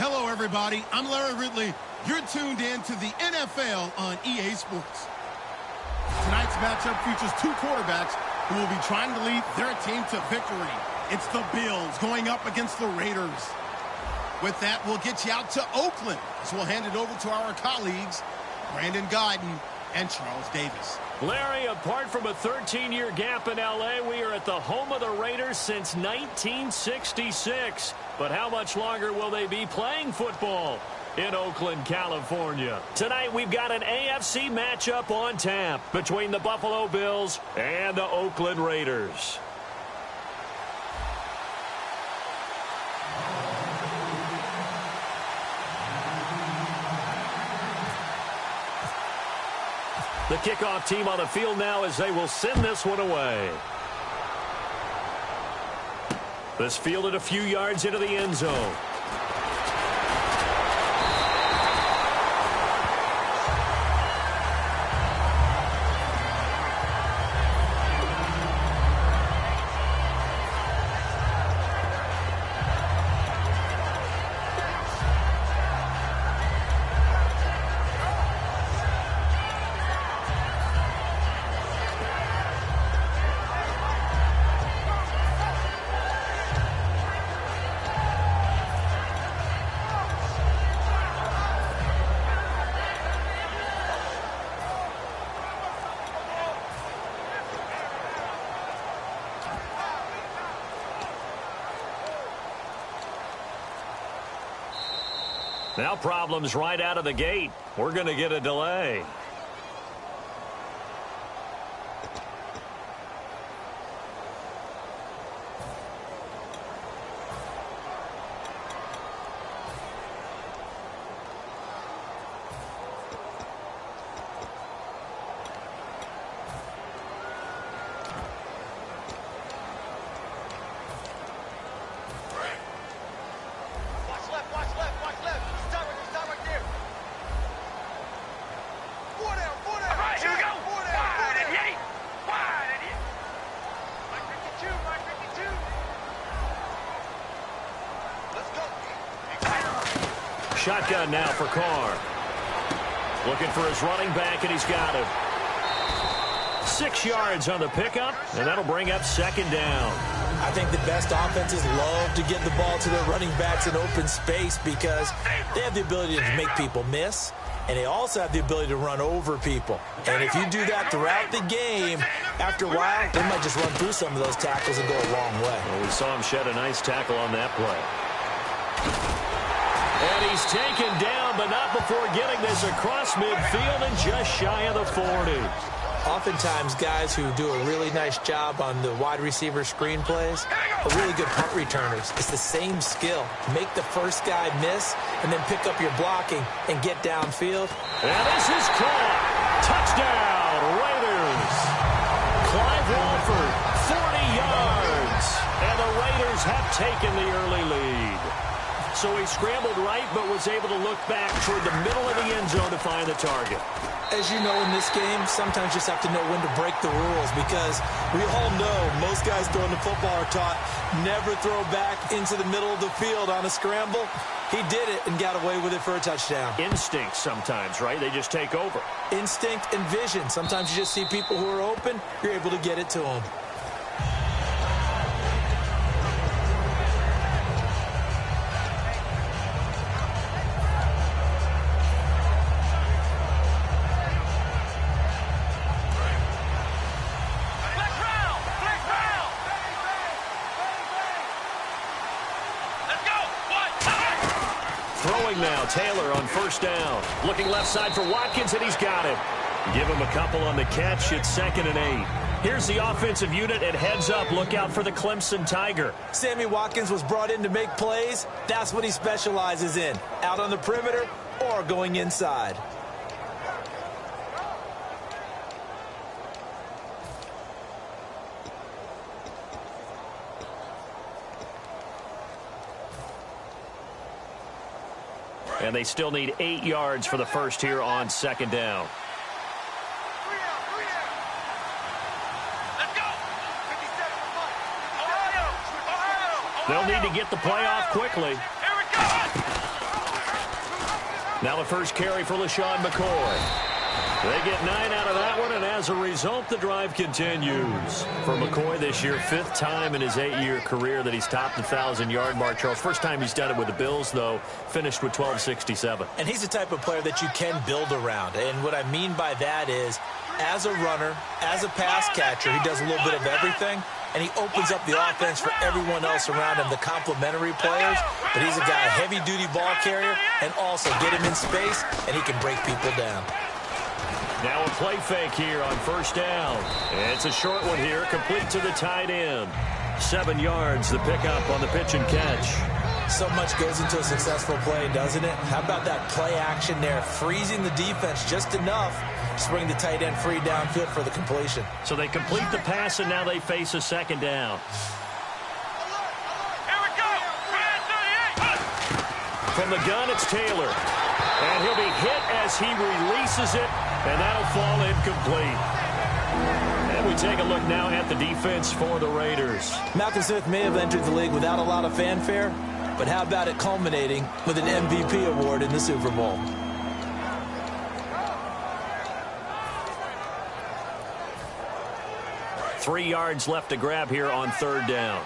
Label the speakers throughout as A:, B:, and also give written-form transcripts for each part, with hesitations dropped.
A: Hello, everybody. I'm Larry Ridley. You're tuned in to the NFL on EA Sports. Tonight's matchup features two quarterbacks who will be trying to lead their team to victory. It's the Bills going up against the Raiders. With that, we'll get you out to Oakland, so we'll hand it over to our colleagues, Brandon Guyton and Charles Davis.
B: Larry, apart from a 13-year gap in L.A., we are at the home of the Raiders since 1966. But how much longer will they be playing football in Oakland, California? Tonight, we've got an AFC matchup on tap between the Buffalo Bills and the Oakland Raiders. The kickoff team on the field now as they will send this one away. This fielded a few yards into the end zone. Now problems right out of the gate. We're going to get a delay. Shotgun now for Carr. Looking for his running back, and he's got him. 6 yards on the pickup, and that'll bring up second down.
C: I think the best offenses love to get the ball to their running backs in open space because they have the ability to make people miss, and they also have the ability to run over people. And if you do that throughout the game, after a while, they might just run through some of those tackles and go a long way.
B: Well, we saw him shed a nice tackle on that play. And he's taken down, but not before getting this across midfield and just shy of the 40.
C: Oftentimes, guys who do a really nice job on the wide receiver screen plays are really good punt returners. It's the same skill. Make the first guy miss and then pick up your blocking and get downfield.
B: And this is caught. Touchdown, Raiders. Clive Walford, 40 yards. And the Raiders have taken the early lead. So he scrambled right, but was able to look back toward the middle of the end zone to find the target.
C: As you know, in this game, sometimes you just have to know when to break the rules because we all know most guys throwing the football are taught never throw back into the middle of the field on a scramble. He did it and got away with it for a touchdown.
B: Instinct sometimes, right? They just take over.
C: Instinct and vision. Sometimes you just see people who are open, you're able to get it to them.
B: Now Taylor on first down. Looking left side for Watkins, and he's got it. Give him a couple on the catch. It's 2nd and 8. Here's the offensive unit, and heads up. Look out for the Clemson Tiger.
C: Sammy Watkins was brought in to make plays. That's what he specializes in. Out on the perimeter or going inside.
B: And they still need 8 yards for the first here on 2nd down. They'll need to get the play off quickly. Now the first carry for LaShawn McCoy. They get 9 out of that one, and as a result, the drive continues. For McCoy this year, 5th time in his 8-year career that he's topped the 1,000-yard mark. Charles, first time he's done it with the Bills, though, finished with 1,267.
C: And he's the type of player that you can build around. And what I mean by that is, as a runner, as a pass catcher, he does a little bit of everything, and he opens up the offense for everyone else around him, the complementary players. But he's a guy, heavy-duty ball carrier, and also get him in space, and he can break people down.
B: Now a play fake here on first down. It's a short one here, complete to the tight end. 7 yards, the pickup on the pitch and catch.
C: So much goes into a successful play, doesn't it? How about that play action there, freezing the defense just enough to bring the tight end free downfield for the completion.
B: So they complete the pass, and now they face a second down.
D: Here we go.
B: From the gun, it's Taylor. And he'll be hit as he releases it, and that'll fall incomplete. And we take a look now at the defense for the Raiders.
C: Malcolm Smith may have entered the league without a lot of fanfare, but how about it culminating with an MVP award in the Super Bowl?
B: Three yards left to grab here on third down.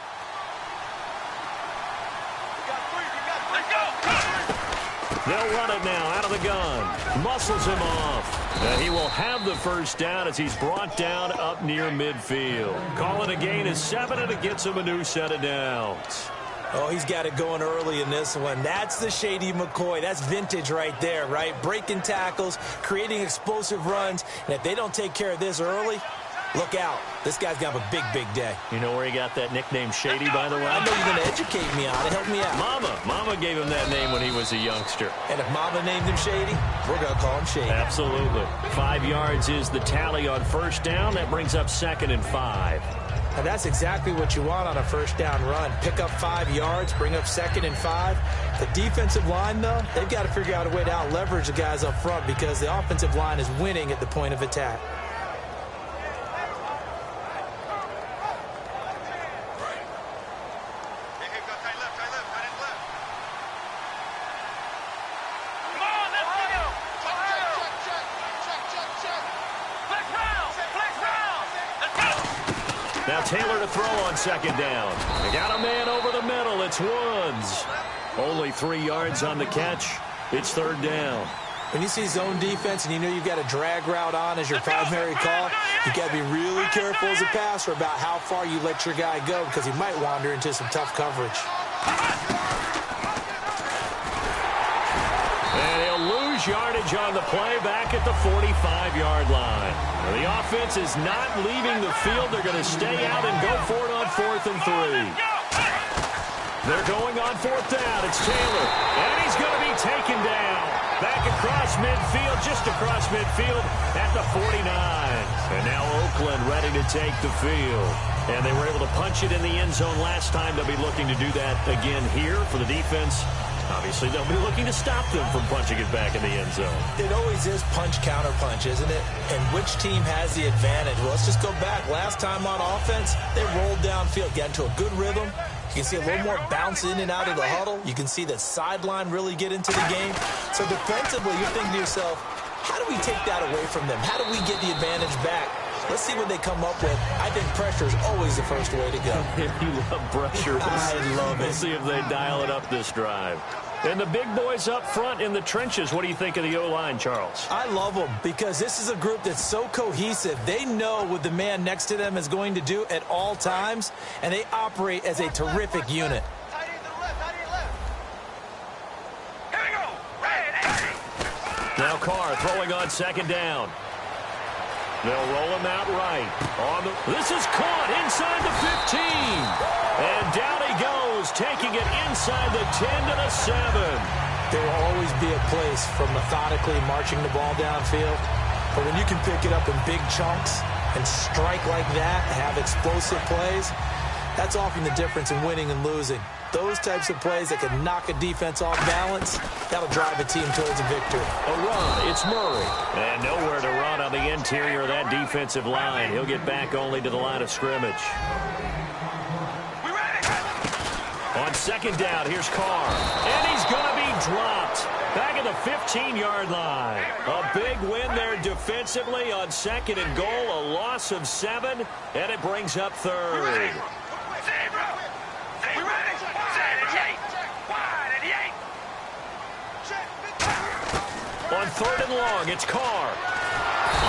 B: They'll run it now out of the gun. Muscles him off. And he will have the first down as he's brought down up near midfield. Calling a gain of 7, and it gets him a new set of downs.
C: Oh, he's got it going early in this one. That's the Shady McCoy. That's vintage right there, right? Breaking tackles, creating explosive runs. And if they don't take care of this early, look out. This guy's got a big, big day.
B: You know where he got that nickname Shady, by the way?
C: I know you're going to educate me on it. Help me out.
B: Mama gave him that name when he was a youngster.
C: And if Mama named him Shady, we're going to call him Shady.
B: Absolutely. 5 yards is the tally on first down. That brings up 2nd and 5.
C: And that's exactly what you want on a first down run. Pick up 5 yards, bring up 2nd and 5. The defensive line, though, they've got to figure out a way to out-leverage the guys up front because the offensive line is winning at the point of attack.
B: Now Taylor to throw on second down. They got a man over the middle. It's Woods. Only 3 yards on the catch. It's third down.
C: When you see zone defense and you know you've got a drag route on as your primary call, you've got to be really careful as a passer about how far you let your guy go because he might wander into some tough coverage.
B: And he'll lose yardage on the play back at the 45-yard line. The offense is not leaving the field. They're going to stay out and go for it on 4th and 3. They're going on 4th down. It's Taylor. And he's going to be taken down. Back across midfield, just across midfield at the 49. And now Oakland ready to take the field. And they were able to punch it in the end zone last time. They'll be looking to do that again here for the defense. Obviously, they'll be looking to stop them from punching it back in the end zone.
C: It always is punch-counter-punch, isn't it? And which team has the advantage? Well, let's just go back. Last time on offense, they rolled downfield, got into a good rhythm. You can see a little more bounce in and out of the huddle. You can see the sideline really get into the game. So defensively, you're thinking to yourself, how do we take that away from them? How do we get the advantage back? Let's see what they come up with. I think pressure is always the first way to go.
B: You love pressure.
C: I love it.
B: We'll see if they dial it up this drive. And the big boys up front in the trenches, what do you think of the O-line, Charles?
C: I love them because this is a group that's so cohesive. They know what the man next to them is going to do at all times, and they operate as a terrific unit.
B: Now Carr throwing on second down. They'll roll him out right. This is caught inside the 15. And down he goes, taking it inside the 10 to the 7.
C: There will always be a place for methodically marching the ball downfield. But when you can pick it up in big chunks and strike like that, have explosive plays, that's often the difference in winning and losing. Those types of plays that can knock a defense off balance, that'll drive a team towards a victory.
B: A run, it's Murray. And nowhere to run on the interior of that defensive line. He'll get back only to the line of scrimmage. On second down, here's Carr. And he's going to be dropped. Back at the 15-yard line. A big win there defensively on 2nd and goal. A loss of 7, and it brings up 3rd. On 3rd and long, it's Carr.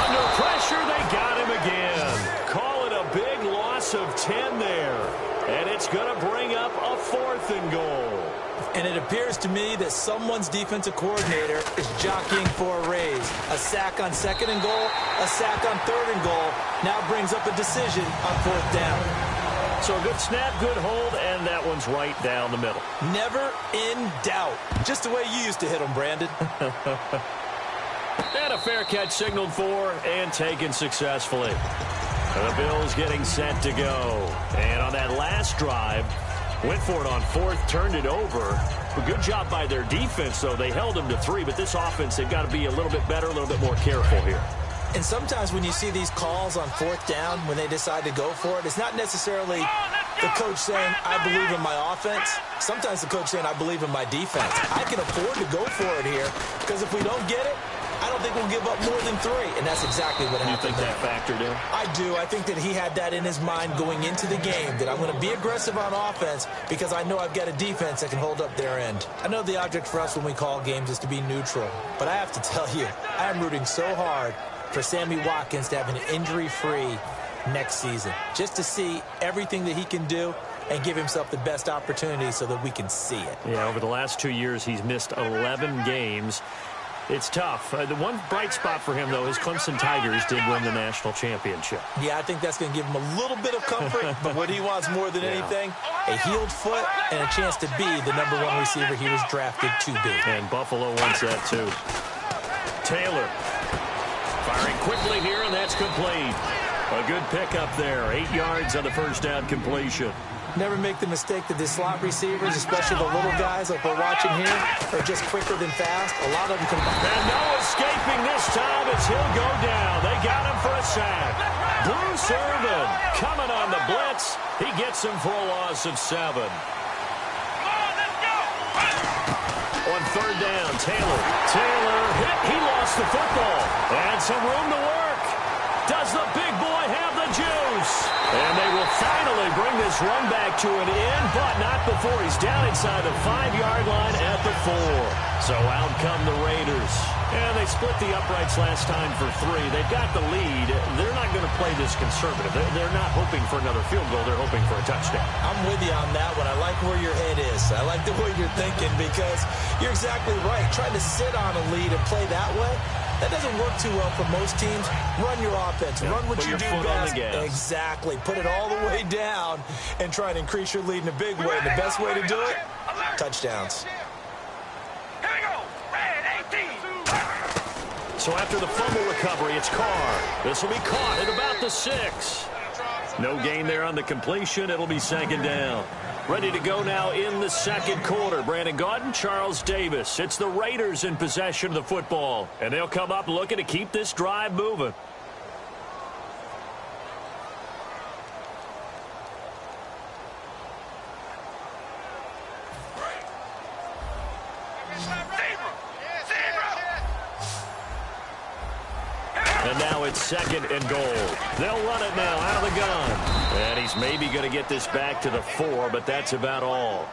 B: Under pressure, they got him again. Call it a big loss of 10 there. And it's going to bring up a 4th and goal.
C: And it appears to me that someone's defensive coordinator is jockeying for a raise. A sack on 2nd and goal, a sack on 3rd and goal. Now brings up a decision on 4th down.
B: So a good snap, good hold, and that one's right down the middle.
C: Never in doubt. Just the way you used to hit them, Brandon.
B: And a fair catch signaled for and taken successfully. The Bills getting set to go. And on that last drive, went for it on 4th, turned it over. A good job by their defense, though. They held them to 3, but this offense, they've got to be a little bit better, a little bit more careful here.
C: And sometimes when you see these calls on 4th down, when they decide to go for it, it's not necessarily the coach saying, I believe in my offense. Sometimes the coach saying, I believe in my defense. I can afford to go for it here, because if we don't get it, I don't think we'll give up more than 3. And that's exactly what happened.
B: You think that factored in?
C: I do. I think that he had that in his mind going into the game, that I'm going to be aggressive on offense because I know I've got a defense that can hold up their end. I know the object for us when we call games is to be neutral, but I have to tell you, I am rooting so hard for Sammy Watkins to have an injury-free next season, just to see everything that he can do and give himself the best opportunity so that we can see it.
B: Yeah, over the last 2 years, he's missed 11 games. It's tough. The one bright spot for him, though, is Clemson Tigers did win the national championship.
C: Yeah, I think that's going to give him a little bit of comfort, but what he wants more than anything, a healed foot and a chance to be the #1 receiver he was drafted to be.
B: And Buffalo wants that, too. Taylor firing quickly here, and that's complete. A good pickup there. 8 yards on the first down completion.
C: Never make the mistake that the slot receivers, especially the little guys like we're watching here, are just quicker than fast. A lot of them can...
B: And no escaping this time as he'll go down. They got him for a sack. Bruce Irvin coming on the blitz. He gets him for a loss of 7. On 3rd down, Taylor hit. He lost the football. And some room to work. Does the big boy have the juice? And they will finally bring this run back to an end, but not before he's down inside the 5-yard line at the 4. So out come the Raiders. And they split the uprights last time for 3. They've got the lead. They're not going to play this conservative. They're not hoping for another field goal. They're hoping for a touchdown.
C: I'm with you on that one. I like where your head is. I like the way you're thinking because you're exactly right. Trying to sit on a lead and play that way, that doesn't work too well for most teams. Run your offense. Run what you do best. Exactly. Put it all the way down and try and increase your lead in a big way. And the best way to do it, touchdowns.
B: So after the fumble recovery, it's Carr. This will be caught at about the 6. No gain there on the completion. It'll be 2nd down. Ready to go now in the 2nd quarter. Brandon Gaudin, Charles Davis. It's the Raiders in possession of the football. And they'll come up looking to keep this drive moving. And now it's 2nd and goal. They'll run it now out of the gun. And he's maybe going to get this back to the 4, but that's about all.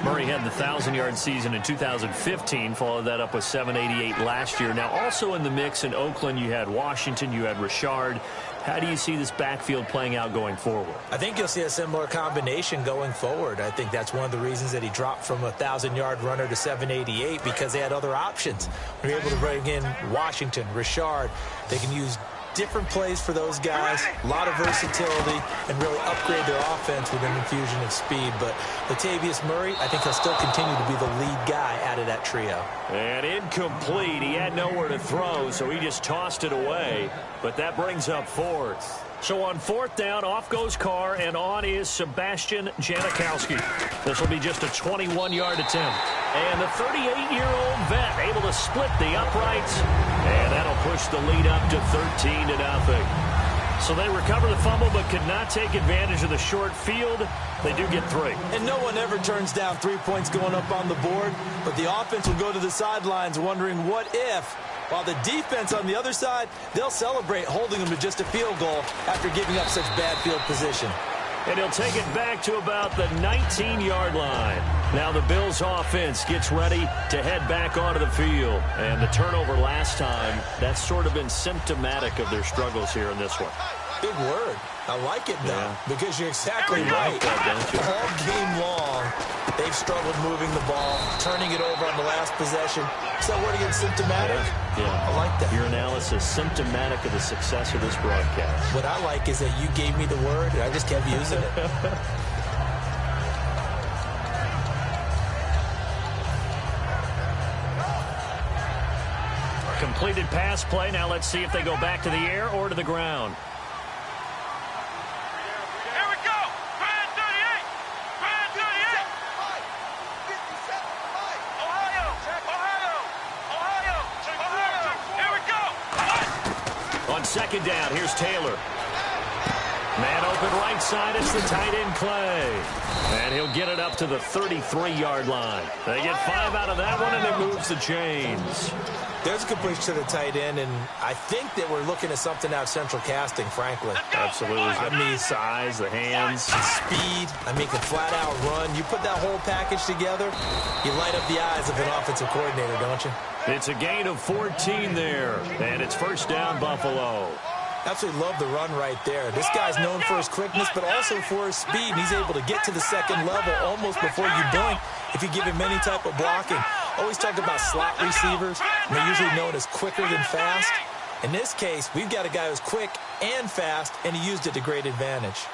B: Murray had the 1,000-yard season in 2015, followed that up with 788 last year. Now also in the mix in Oakland, you had Washington, you had Richard. How do you see this backfield playing out going forward?
C: I think you'll see a similar combination going forward. I think that's one of the reasons that he dropped from a 1,000-yard runner to 788 because they had other options. We were able to bring in Washington, Richard. They can use different plays for those guys, a lot of versatility, and really upgrade their offense with an infusion of speed. But Latavius Murray, I think he'll still continue to be the lead guy out of that trio.
B: And incomplete. He had nowhere to throw, so he just tossed it away. But that brings up 4th. So on 4th down, off goes Carr, and on is Sebastian Janikowski. This will be just a 21-yard attempt. And the 38-year-old vet able to split the uprights, and that'll push the lead up to 13-0. So they recover the fumble but could not take advantage of the short field. They do get 3.
C: And no one ever turns down 3 points going up on the board, but the offense will go to the sidelines wondering what if, while the defense on the other side, they'll celebrate holding them to just a field goal after giving up such bad field position.
B: And he'll take it back to about the 19-yard line. Now the Bills' offense gets ready to head back onto the field. And the turnover last time, that's sort of been symptomatic of their struggles here in this one.
C: Big word. I like it, though, because you're exactly
B: You
C: right.
B: like that, don't you?
C: All game long, they've struggled moving the ball, turning it over on the last possession. Is that word again, symptomatic?
B: Yeah.
C: I like that.
B: Your analysis, symptomatic of the success of this broadcast.
C: What I like is that you gave me the word, and I just kept using it.
B: Completed pass play. Now let's see if they go back to the air or to the ground.
D: Here we go. Brand 38. Brand 38. Ohio. Ohio. Ohio. Ohio. Here we go.
B: On second down, here's Taylor. Man open right side. It's the tight end Clay. And he'll get it up to the 33-yard line. They get 5 out of that one, and it moves the chains.
C: There's a completion to the tight end, and I think that we're looking at something out of central casting, frankly.
B: Absolutely. I mean, size, the hands.
C: Speed. I mean, can flat out run. You put that whole package together, you light up the eyes of an offensive coordinator, don't you?
B: It's a gain of 14 there, and it's first down, Buffalo.
C: Absolutely love the run right there. This guy's known for his quickness, but also for his speed. He's able to get to the second level almost before you blink if you give him any type of blocking. Always talk about slot receivers, and they're usually known as quicker than fast. In this case, we've got a guy who's quick and fast, and he used it to great advantage.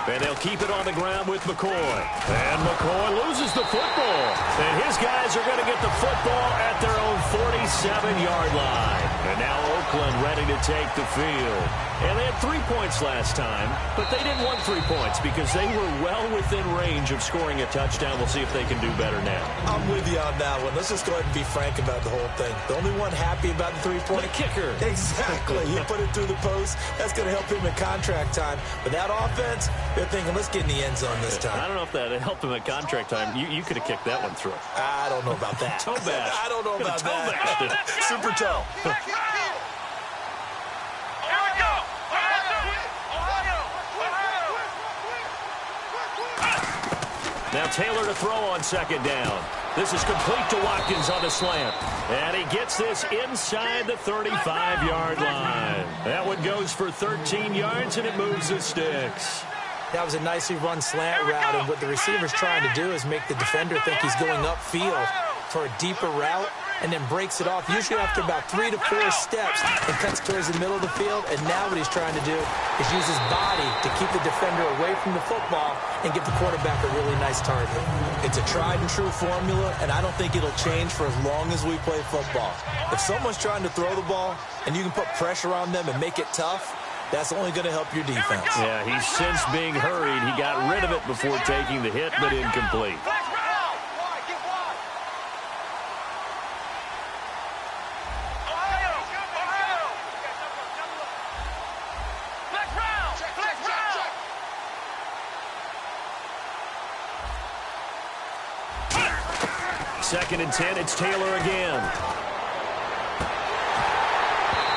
B: And they'll keep it on the ground with McCoy. And McCoy loses the football. And his guys are going to get the football at their own 47-yard line. And now Oakland ready to take the field. And they had 3 points last time, but they didn't want 3 points because they were well within range of scoring a touchdown. We'll see if they can do better now.
C: I'm with you on that one. Let's just go ahead and be frank about the whole thing. The only one happy about the 3-point.
B: The kicker.
C: Exactly. He put it through the post. That's going to help him in contract time. But that offense, they're thinking, let's get in the end zone this time.
B: I don't know if that helped him at contract time. You could have kicked that one through.
C: I don't know about that.
B: Toe bash.
C: I don't know about
B: Toe bashed it.
C: that. Super toe.
B: Now Taylor to throw on second down. This is complete to Watkins on the slant. And he gets this inside the 35-yard line. That one goes for 13 yards, and it moves the sticks.
C: That was a nicely run slant route, and what the receiver's trying to do is make the defender think he's going upfield for a deeper route, and then breaks it off, usually after about 3 to 4 steps, and cuts towards the middle of the field. And now what he's trying to do is use his body to keep the defender away from the football and give the quarterback a really nice target. It's a tried and true formula, and I don't think it'll change for as long as we play football. If someone's trying to throw the ball and you can put pressure on them and make it tough, that's only going to help your defense.
B: Yeah, he's since being hurried. He got rid of it before taking the hit, but incomplete. Second and 10, it's Taylor again.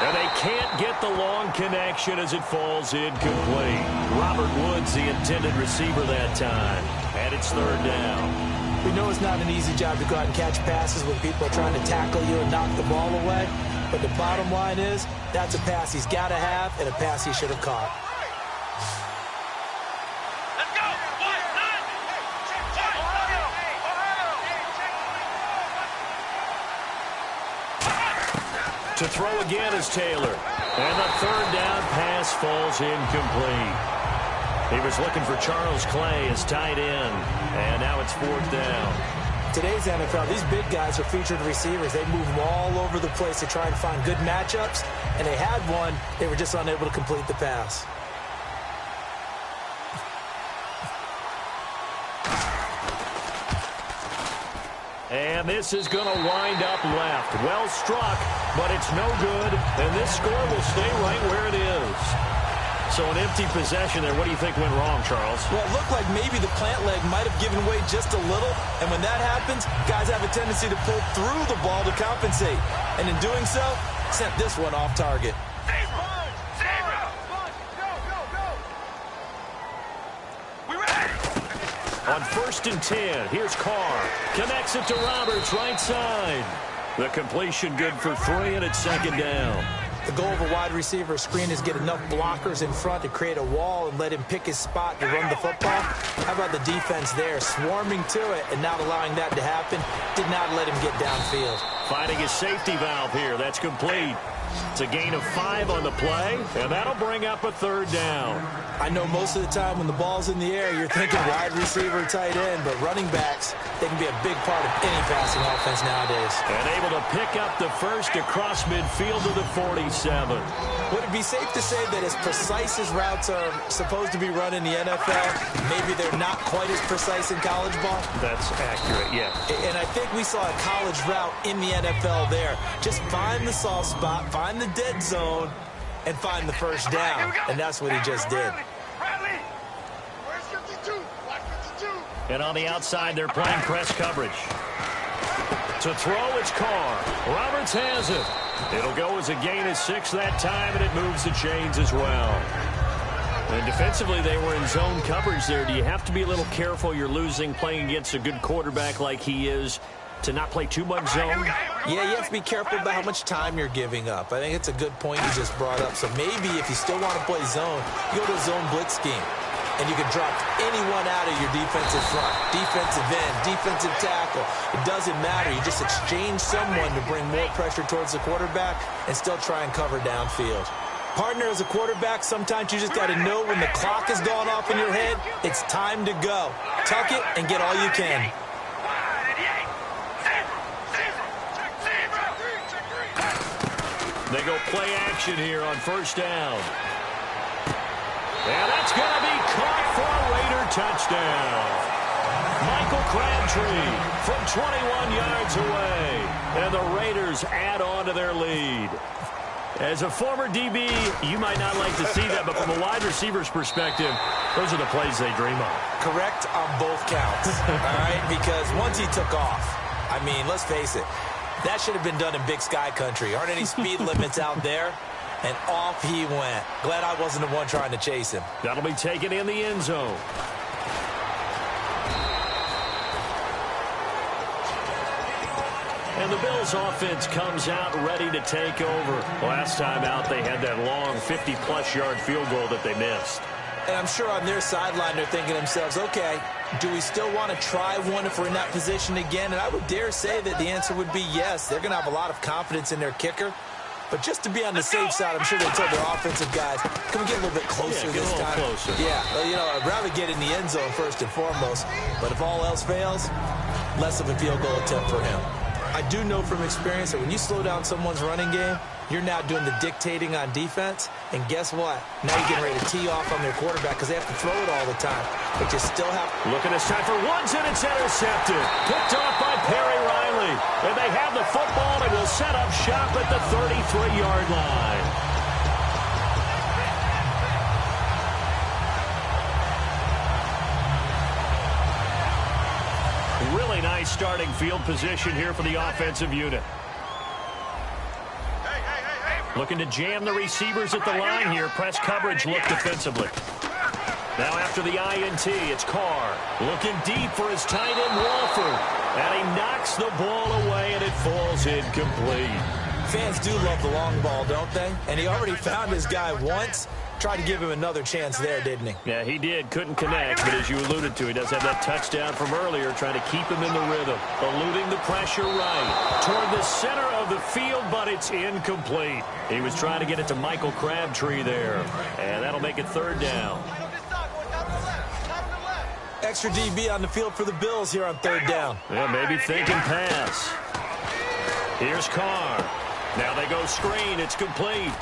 B: And they can't get the long connection as it falls incomplete. Robert Woods, the intended receiver that time. And it's third down.
C: We know it's not an easy job to go out and catch passes when people are trying to tackle you and knock the ball away. But the bottom line is, that's a pass he's got to have and a pass he should have caught.
B: To throw again is Taylor. And the third down pass falls incomplete. He was looking for Charles Clay as tight end. And now it's fourth down.
C: Today's NFL, these big guys are featured receivers. They move them all over the place to try and find good matchups. And they had one. They were just unable to complete the pass.
B: And this is going to wind up left. Well struck, but it's no good, and this score will stay right where it is. So an empty possession there. What do you think went wrong, Charles?
C: Well, it looked like maybe the plant leg might have given way just a little, and when that happens, guys have a tendency to pull through the ball to compensate, and in doing so, sent this one off target.
B: On 1st and 10, here's Carr. Connects it to Roberts, right side. The completion good for 3, and it's 2nd down.
C: The goal of a wide receiver screen is get enough blockers in front to create a wall and let him pick his spot to run the football. How about the defense there, swarming to it and not allowing that to happen? Did not let him get downfield.
B: Finding his safety valve here. That's complete. It's a gain of 5 on the play, and that'll bring up a 3rd down.
C: I know most of the time when the ball's in the air, you're thinking wide receiver, tight end, but running backs, they can be a big part of any passing offense nowadays.
B: And able to pick up the first across midfield to the 47.
C: Would it be safe to say that as precise as routes are supposed to be run in the NFL, maybe they're not quite as precise in college ball?
B: That's accurate, yeah.
C: And I think we saw a college route in the NFL there. Just find the soft spot, find the dead zone, and find the first down. And that's what he just did.
B: And on the outside, they're playing press coverage. To throw, it's Carr. Roberts has it. It'll go as a gain of 6 that time, and it moves the chains as well. And defensively, they were in zone coverage there. Do you have to be a little careful? You're losing, playing against a good quarterback like he is, to not play too much zone?
C: Yeah, you have to be careful about how much time you're giving up. I think it's a good point you just brought up. So maybe if you still want to play zone, you go to a zone blitz scheme. And you can drop anyone out of your defensive front, defensive end, defensive tackle. It doesn't matter. You just exchange someone to bring more pressure towards the quarterback and still try and cover downfield. Partner, as a quarterback, sometimes you just got to know when the clock has gone off in your head, it's time to go. Tuck it and get all you can.
B: They go play action here on 1st down. And that's going to be caught for a Raider touchdown. Michael Crabtree from 21 yards away. And the Raiders add on to their lead. As a former DB, you might not like to see that, but from a wide receiver's perspective, those are the plays they dream of.
C: Correct on both counts, all right? Because once he took off, I mean, let's face it, that should have been done in Big Sky country. Aren't any speed limits out there? And off he went. Glad I wasn't the one trying to chase him.
B: That'll be taken in the end zone. And the Bills offense comes out ready to take over. Last time out, they had that long 50-plus yard field goal that they missed.
C: And I'm sure on their sideline they're thinking to themselves, okay, do we still want to try one if we're in that position again? And I would dare say that the answer would be yes. They're going to have a lot of confidence in their kicker. But just to be on the safe side, I'm sure they told their offensive guys, can we get a little bit closer this time?
B: Closer.
C: Yeah, well, you know, I'd rather get in the end zone first and foremost. But if all else fails, less of a field goal attempt for him. I do know from experience that when you slow down someone's running game, you're now doing the dictating on defense. And guess what? Now you're getting ready to tee off on their quarterback because they have to throw it all the time. But you still have...
B: Looking this time for Woods, and it's intercepted. Picked off by Perry Riley. And they have the football and will set up shop at the 33-yard line. Really nice starting field position here for the offensive unit. Looking to jam the receivers at the line here. Press coverage look defensively. Now after the INT, it's Carr. Looking deep for his tight end, Walford. And he knocks the ball away, and it falls incomplete.
C: Fans do love the long ball, don't they? And he already found his guy once. Tried to give him another chance there, didn't he?
B: Yeah, he did. Couldn't connect, but as you alluded to, he does have that touchdown from earlier, trying to keep him in the rhythm. Eluding the pressure right toward the center of the field, but it's incomplete. He was trying to get it to Michael Crabtree there, and that'll make it 3rd down.
C: Extra DB on the field for the Bills here on 3rd down.
B: Yeah, maybe thinking pass. Here's Carr. Now they go screen. It's complete.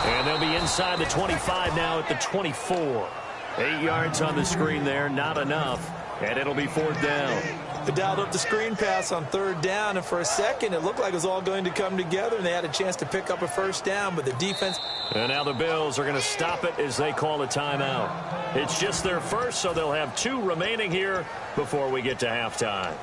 B: And they'll be inside the 25 now at the 24. 8 yards on the screen there, not enough. And it'll be 4th down.
C: They dialed up the screen pass on third down, and for a second, it looked like it was all going to come together, and they had a chance to pick up a first down, but the defense...
B: And now the Bills are going to stop it as they call a timeout. It's just their first, so they'll have 2 remaining here before we get to halftime.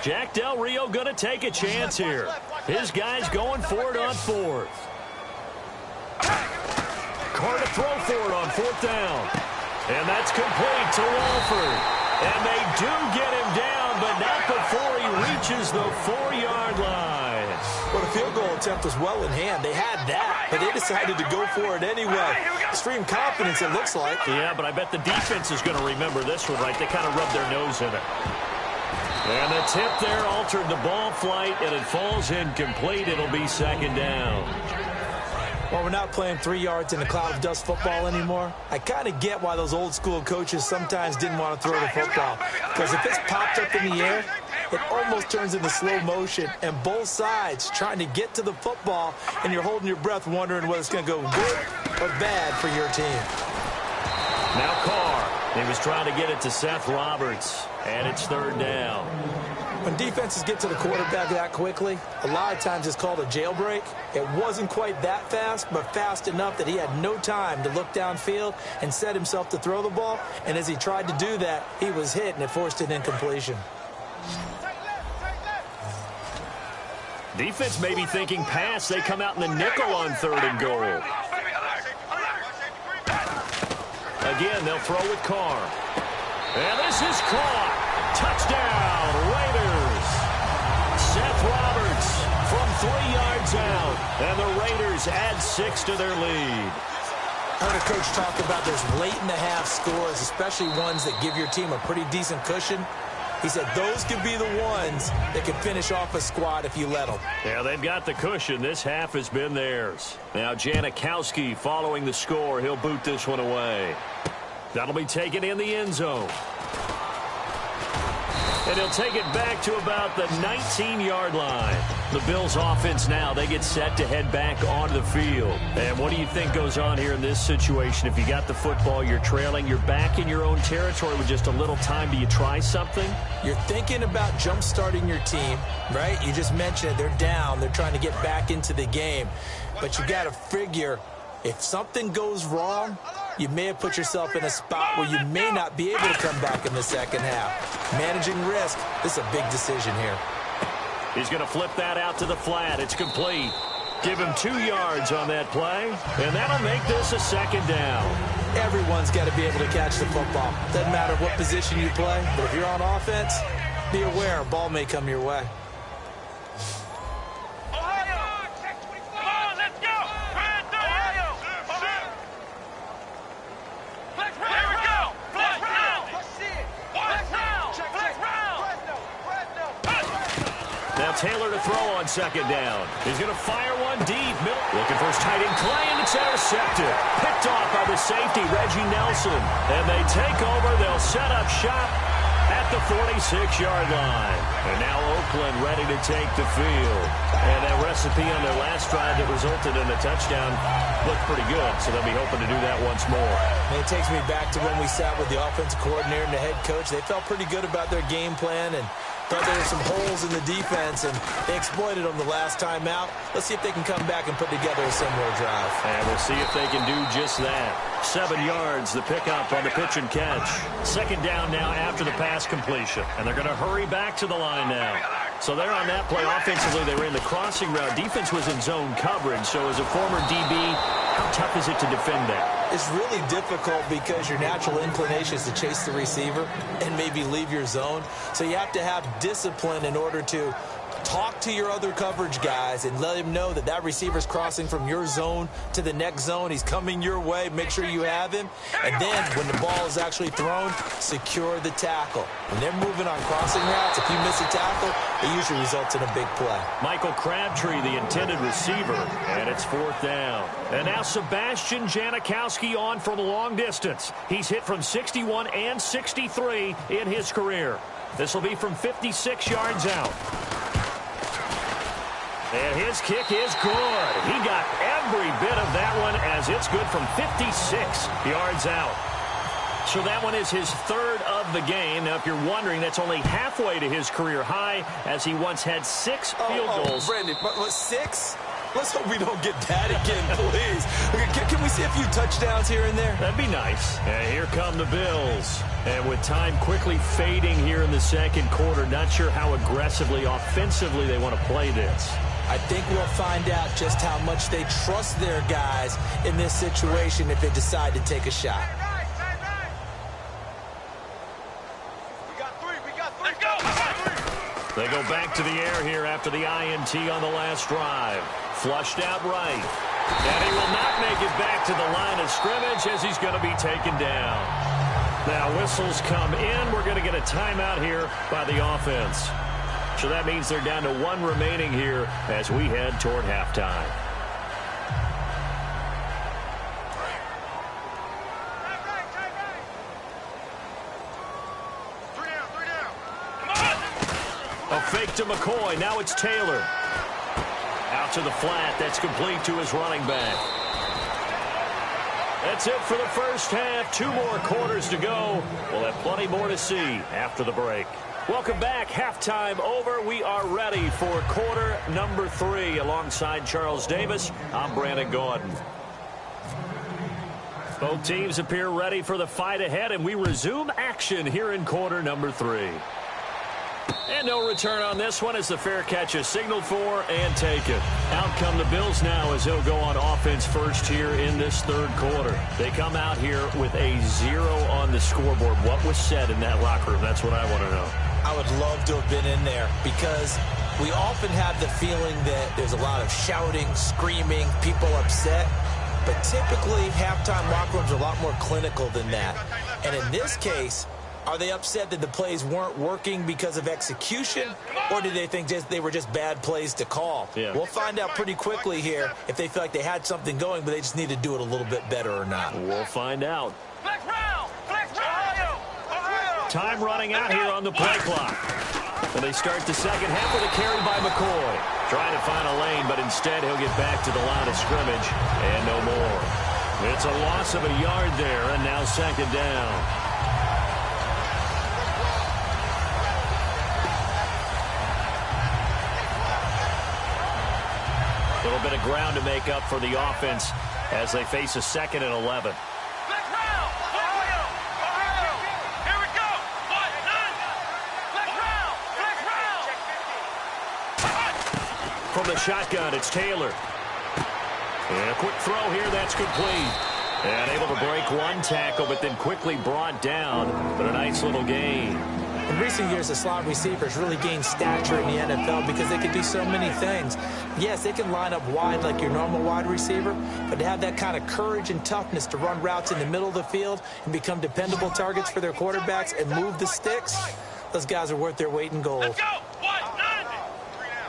B: Jack Del Rio going to take a chance here. His guy's going for it on 4th. Carr to throw for it on 4th down. And that's complete to Walford. And they do get him down, but not before he reaches the 4-yard line.
C: Well, the field goal attempt was well in hand. They had that, but they decided to go for it anyway. Extreme confidence, it looks like.
B: Yeah, but I bet the defense is going to remember this one, right? They kind of rubbed their nose in it. And the tip there altered the ball flight, and it falls incomplete. It'll be 2nd down.
C: Well, we're not playing 3 yards in a cloud of dust football anymore. I kind of get why those old-school coaches sometimes didn't want to throw the football. Because if it's popped up in the air, it almost turns into slow motion, and both sides trying to get to the football, and you're holding your breath wondering whether it's going to go good or bad for your team.
B: Now Carr. He was trying to get it to Seth Roberts, and it's 3rd down.
C: When defenses get to the quarterback that quickly, a lot of times it's called a jailbreak. It wasn't quite that fast, but fast enough that he had no time to look downfield and set himself to throw the ball. And as he tried to do that, he was hit, and it forced an incompletion.
B: Defense may be thinking pass. They come out in the nickel on 3rd and goal. Again, they'll throw with Carr. And this is caught. Touchdown, Raiders. Seth Roberts from 3 yards out. And the Raiders add 6 to their lead.
C: I heard a coach talk about those late-in-the-half scores, especially ones that give your team a pretty decent cushion. He said those could be the ones that can finish off a squad if you let them.
B: Yeah, they've got the cushion. This half has been theirs. Now Janikowski following the score. He'll boot this one away. That'll be taken in the end zone. And he'll take it back to about the 19-yard line. The Bills offense now, they get set to head back onto the field. And what do you think goes on here in this situation? If you got the football, you're trailing, you're back in your own territory with just a little time. Do you try something?
C: You're thinking about jump-starting your team, right? You just mentioned it. They're down. They're trying to get back into the game. But you got to figure if something goes wrong, you may have put yourself in a spot where you may not be able to come back in the second half. Managing risk, this is a big decision here.
B: He's going to flip that out to the flat. It's complete. Give him 2 yards on that play, and that'll make this a 2nd down.
C: Everyone's got to be able to catch the football. Doesn't matter what position you play, but if you're on offense, be aware a ball may come your way.
B: Taylor to throw on 2nd down. He's going to fire one deep. Looking for his tight end Clay, and it's intercepted. Picked off by the safety, Reggie Nelson. And they take over. They'll set up shop at the 46-yard line. And now Oakland ready to take the field. And that recipe on their last drive that resulted in a touchdown looked pretty good, so they'll be hoping to do that once more.
C: And it takes me back to when we sat with the offensive coordinator and the head coach. They felt pretty good about their game plan and thought there were some holes in the defense, and they exploited them the last time out. Let's see if they can come back and put together a similar drive.
B: And we'll see if they can do just that. 7 yards, the pickup on the pitch and catch. 2nd down now after the pass completion. And they're going to hurry back to the line now. So they're on that play. Offensively, they ran the crossing route. Defense was in zone coverage. So as a former DB, how tough is it to defend that?
C: It's really difficult because your natural inclination is to chase the receiver and maybe leave your zone. So you have to have discipline in order to talk to your other coverage guys and let him know that that receiver's crossing from your zone to the next zone. He's coming your way. Make sure you have him. And then when the ball is actually thrown, secure the tackle. When they're moving on crossing routes, if you miss a tackle, it usually results in a big play.
B: Michael Crabtree, the intended receiver, and it's 4th down. And now Sebastian Janikowski on from long distance. He's hit from 61 and 63 in his career. This will be from 56 yards out. And his kick is good. He got every bit of that one as it's good from 56 yards out. So that one is his third of the game. Now, if you're wondering, that's only halfway to his career high, as he once had 6 field goals.
C: Brandon, what, 6? Let's hope we don't get that again, please. Okay, can we see a few touchdowns here and there?
B: That'd be nice. And here come the Bills. And with time quickly fading here in the second quarter, not sure how aggressively, offensively they want to play this.
C: I think we'll find out just how much they trust their guys in this situation if they decide to take a shot.
B: They go back to the air here after the INT on the last drive. Flushed out right. And he will not make it back to the line of scrimmage as he's going to be taken down. Now whistles come in. We're going to get a timeout here by the offense. So that means they're down to 1 remaining here as we head toward halftime. A fake to McCoy. Now it's Taylor. Out to the flat. That's complete to his running back. That's it for the first half. 2 more quarters to go. We'll have plenty more to see after the break. Welcome back. Halftime over. We are ready for quarter number 3. Alongside Charles Davis, I'm Brandon Gordon. Both teams appear ready for the fight ahead, and we resume action here in quarter number 3. And no return on this one as the fair catch is signaled for and taken. Out come the Bills now as they'll go on offense first here in this third quarter. They come out here with a 0 on the scoreboard. What was said in that locker room? That's what I want to know. I would love to have been in there because we often have the feeling that there's a lot of shouting, screaming, people upset. But typically, halftime locker rooms are a lot more clinical than that. And in this case, are they upset that the plays weren't working because of execution, or do they think they were just bad plays to call? Yeah. We'll find out pretty quickly here if they feel like they had something going, but they just need to do it a little bit better or not. We'll find out. Time running out here on the play clock. And they start the second half with a carry by McCoy. Trying to find a lane, but instead he'll get back to the line of scrimmage and no more. It's a loss of a yard there, and now second down. A little bit of ground to make up for the offense as they face a 2nd and 11. From the shotgun, it's Taylor. And a quick throw here, that's complete. And able to break 1 tackle, but then quickly brought down. But a nice little gain. In recent years, the slot receivers really gained stature in the NFL because they can do so many things. Yes, they can line up wide like your normal wide receiver, but to have that kind of courage and toughness to run routes in the middle of the field and become dependable targets for their quarterbacks and move the sticks, those guys are worth their weight in gold.
D: Let's go! 190!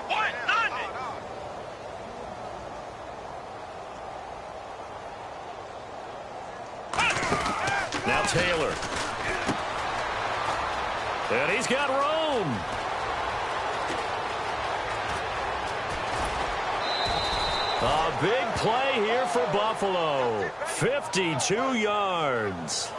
D: 190!
B: Now Taylor. And he's got room. A big play here for Buffalo. 52 yards.